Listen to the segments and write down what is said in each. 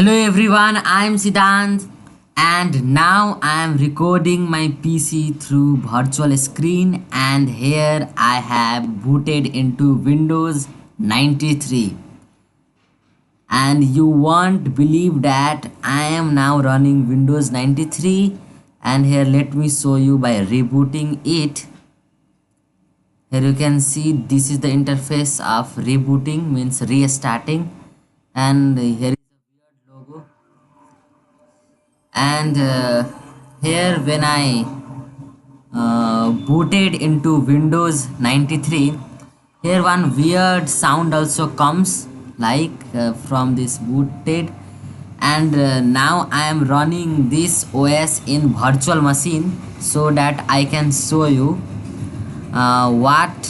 Hello everyone, I am Siddhant and now I am recording my PC through virtual screen and here I have booted into Windows 93 and you won't believe that I am now running Windows 93 and here let me show you by rebooting it. Here you can see this is the interface of rebooting means restarting and here is a weird logo and here when I booted into Windows 93, here one weird sound also comes like from this booted and now I am running this OS in virtual machine so that I can show you what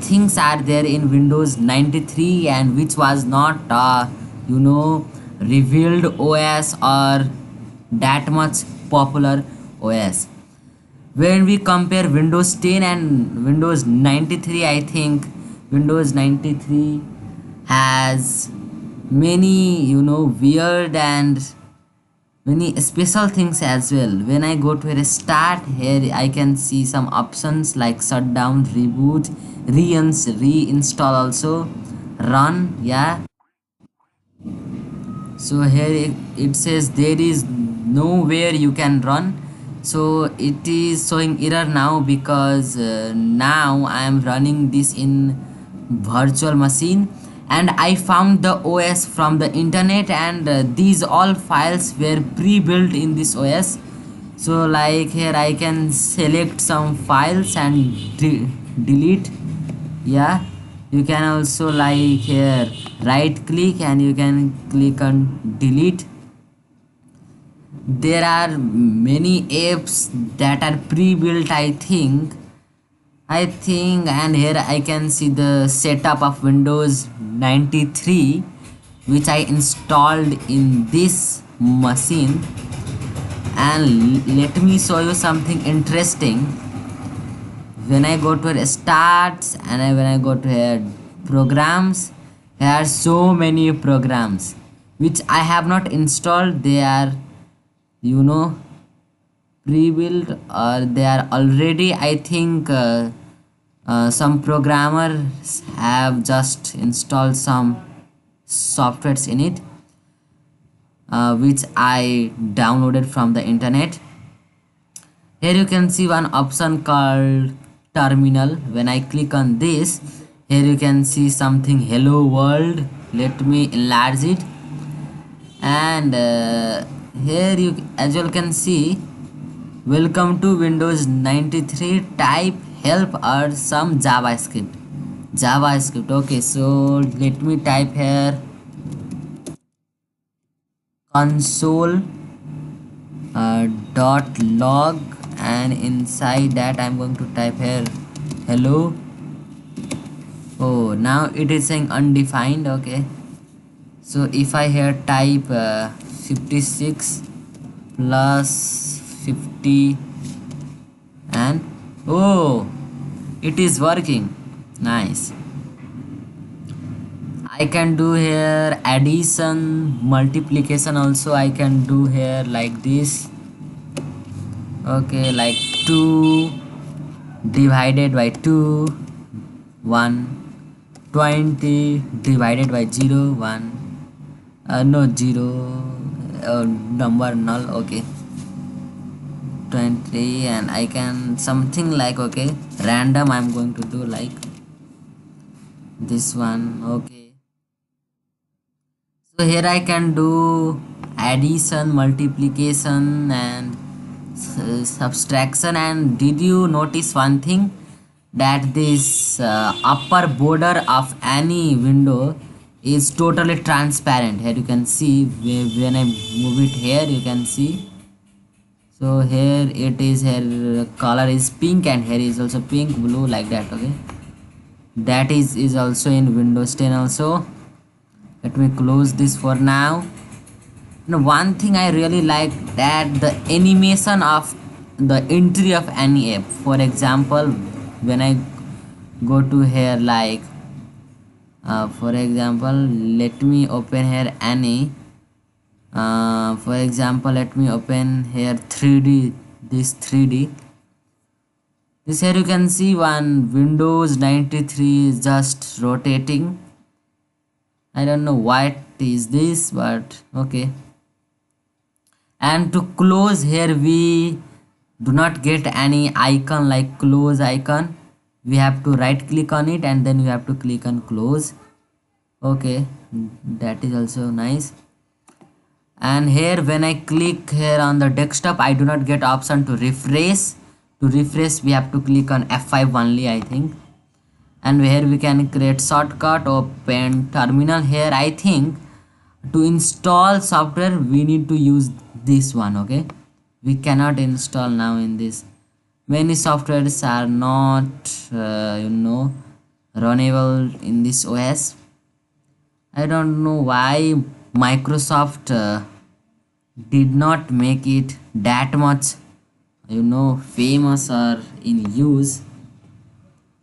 things are there in Windows 93 and which was not revealed OS or that much popular OS. When we compare Windows 10 and Windows 93, I think Windows 93 has many weird and many special things as well. When I go to restart, here I can see some options like shutdown, reboot, reinstall also, run. Yeah, so here it says there is nowhere you can run, so it is showing error now because now I am running this in virtual machine and I found the OS from the internet and these all files were pre-built in this OS. So like here I can select some files and delete. Yeah, you can also like here right click and you can click on delete. There are many apps that are pre-built, I think and here I can see the setup of Windows 93 which I installed in this machine. And let me show you something interesting. When I go to starts and when I go to here programs, there are so many programs which I have not installed. They are pre-built or they are already, I think some programmers have just installed some softwares in it which I downloaded from the internet. Here you can see one option called terminal. When I click on this, here you can see something hello world. Let me enlarge it and here you as you can see welcome to Windows 93, type help or some javascript. Okay, so let me type here console dot log and inside that I'm going to type here hello. Oh, now it is saying undefined. Okay, so if I here type 56 plus 50 and oh, it is working. Nice. I can do here addition, multiplication also I can do here like this. Okay, like 2 divided by 2 1, 20 divided by 0 1, no 0 number null. Okay, 20 and I can something like okay random I'm going to do like this one. Okay, so here I can do addition, multiplication and subtraction. And did you notice one thing, that this upper border of any window is totally transparent? Here you can see when I move it here you can see. So here it is, here color is pink and here is also pink, blue like that. Okay, that is also in Windows 10 also. Let me close this for now. Now one thing I really like, that the animation of the entry of any app. For example, when I go to here like for example let me open here any For example, let me open here 3D, this 3D. This here you can see one Windows 93 is just rotating. I don't know what is this, but okay. And to close here, we do not get any icon like close icon. We have to right click on it and then we have to click on close. Okay, that is also nice. And here when I click here on the desktop, I do not get option to refresh. To refresh we have to click on F5 only, I think. And here we can create shortcut, open terminal. Here I think to install software we need to use this one. Okay, we cannot install now in this. Many softwares are not runnable in this OS. I don't know why Microsoft did not make it that much famous or in use.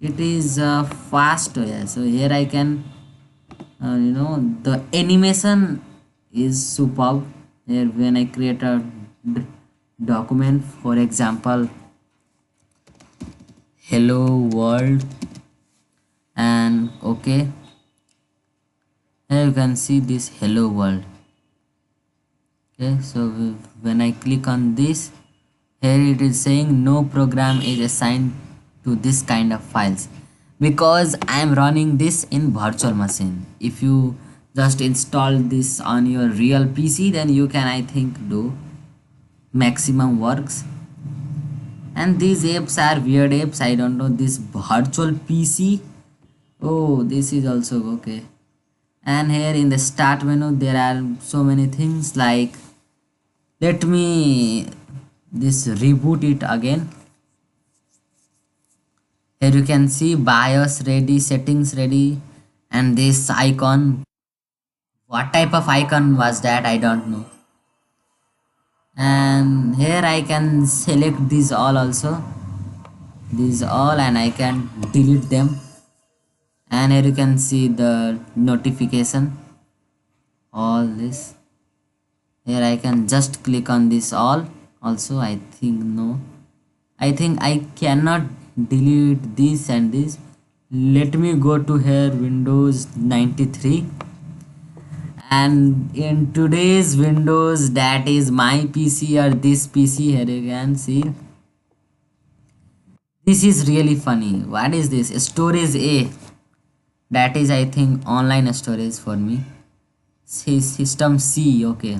It is fast OS. So here I can the animation is superb. Here when I create a document, for example, hello world, and okay, here you can see this hello world. Okay, so when I click on this, here it is saying no program is assigned to this kind of files because I am running this in virtual machine. If you just install this on your real PC, then you can, I think, do maximum works. And these apps are weird apps. I don't know, this virtual PC. Oh, this is also okay. And here in the start menu there are so many things, like let me this reboot it again. Here you can see BIOS ready, settings ready, and this icon. What type of icon was that? I don't know. And here I can select these all also, these all, and I can delete them. And here you can see the notification, all this. Here I can just click on this all also. I think no, I think I cannot delete this and this. Let me go to here Windows 93, and in today's Windows, that is my PC or this PC. Here you can see this is really funny. What is this? Storage A. That is, I think, online storage for me. System C. Okay,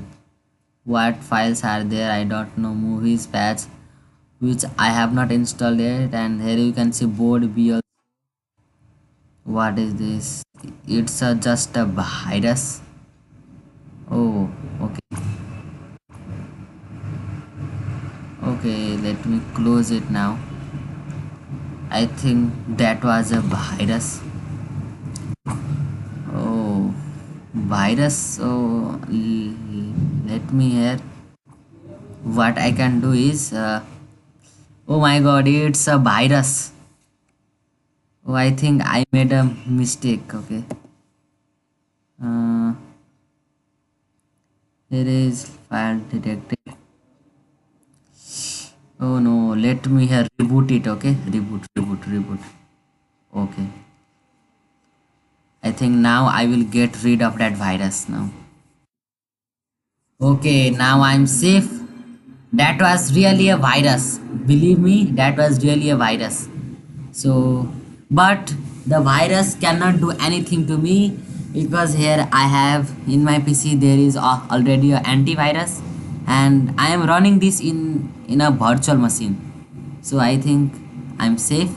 what files are there? I don't know. Movies patch, which I have not installed yet. And here you can see board B. What is this? It's just a virus. Oh, okay. Okay, let me close it now. I think that was a virus. Oh, virus. So let me here. What I can do is, oh my god, it's a virus. Oh, I think I made a mistake. Okay. Uh, Here is file detected. Oh no, let me here reboot it. Okay, reboot. Okay, I think now I will get rid of that virus now. Okay, now I'm safe. That was really a virus. Believe me, that was really a virus. So, but the virus cannot do anything to me because here I have in my PC there is already a antivirus, and I am running this in a virtual machine. So I think I'm safe.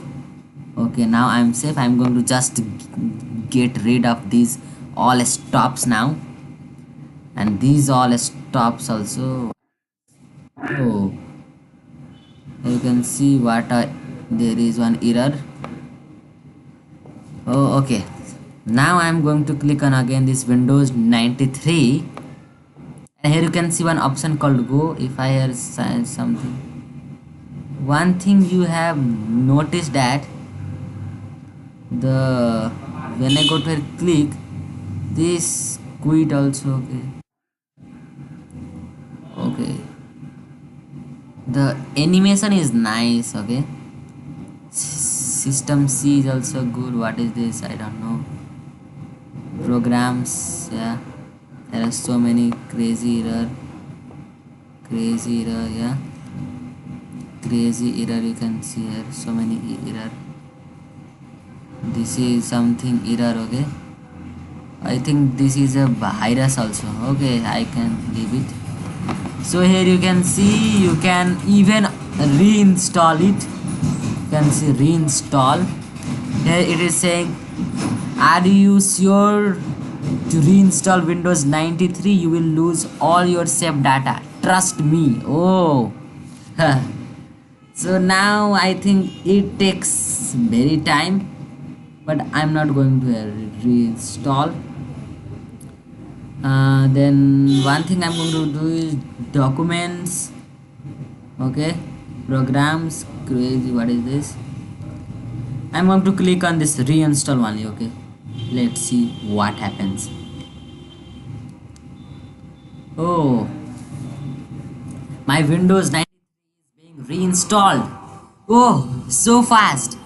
Okay, now I'm safe. I'm going to just get rid of these all stops now, and these all stops also. Oh, you can see what there is one error. Oh, okay. Now I'm going to click on again this Windows 93, and here you can see one option called Go. If I hear something, one thing you have noticed that the when I go to click this quit also. Okay, The animation is nice. Okay, system C is also good. What is this? I don't know. Programs, yeah, there are so many crazy error, yeah, crazy error. You can see here so many error. This is something error. Okay, I think this is a virus also. Okay, I can leave it. So here you can see, you can even reinstall it. You can see reinstall. Here it is saying, are you sure to reinstall Windows 93? You will lose all your saved data. Trust me. Oh. So now I think it takes very time, but I'm not going to reinstall. Then one thing I'm going to do is documents. Okay, programs, crazy. What is this? I'm going to click on this reinstall only. Okay, let's see what happens. Oh, my Windows 93 is being reinstalled. Oh, so fast.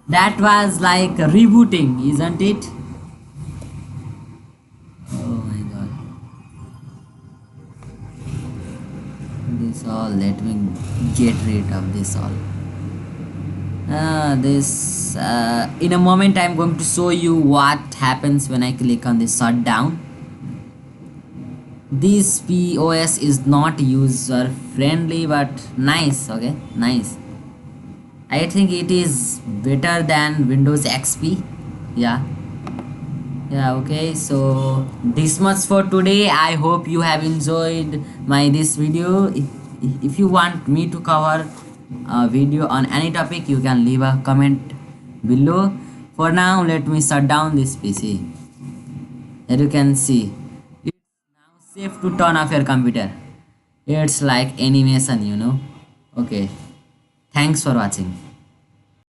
That was like rebooting, isn't it? Oh my god. This all, let me get rid of this all. This in a moment I'm going to show you what happens when I click on the shutdown. This POS is not user friendly but nice. Okay, nice. I think it is better than Windows XP. Yeah, yeah. Okay, so this much for today. I hope you have enjoyed my this video. If you want me to cover a video on any topic, you can leave a comment below. For now, let me shut down this PC. As you can see, it's now safe to turn off your computer. It's like animation, you know. Okay, thanks for watching.